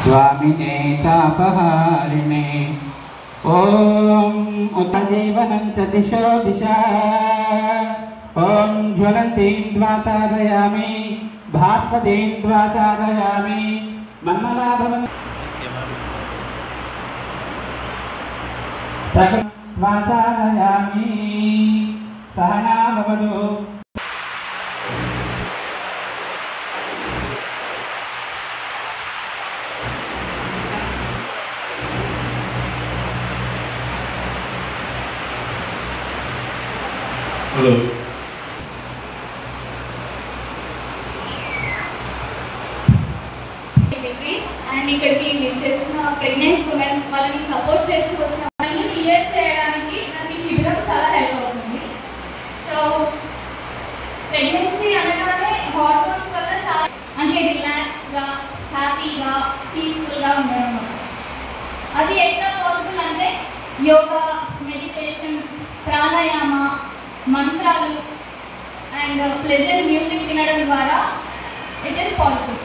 स्वामिने तापहारिणे ॐ उत्तजीवनं च दिशो दिशा ॐ ज्वलन्तीं द्वा साधयामि भास्वतीं द्वा साधयामि मन्मनाभवन् द्वा साधयामि सहना भवतु। హలో అండ్ ఇక్కడికి మీరు చేసిన ప్రెగ్నెంట్ ఉమెన్ వాళ్ళని సపోర్ట్ చేస్తూ వచ్చిన వాళ్ళని క్లియర్ చేయడానికి నాకు ఈ శిబిరం చాలా హెల్ప్ అవుతుంది. సో ప్రెగ్నెన్సీ అనగానే హార్మోన్స్ వల్ల చాలా అంటే రిలాక్స్గా హ్యాపీగా పీస్ఫుల్గా ఉండడం. అది ఎట్లా పాసిబుల్ అంటే యోగా, మెడిటేషన్, ప్రాణాయామ, మంత్రాలు అండ్ ప్లెజెంట్ మ్యూజిక్ వినడం ద్వారా ఇట్ ఈస్ పాసిబుల్.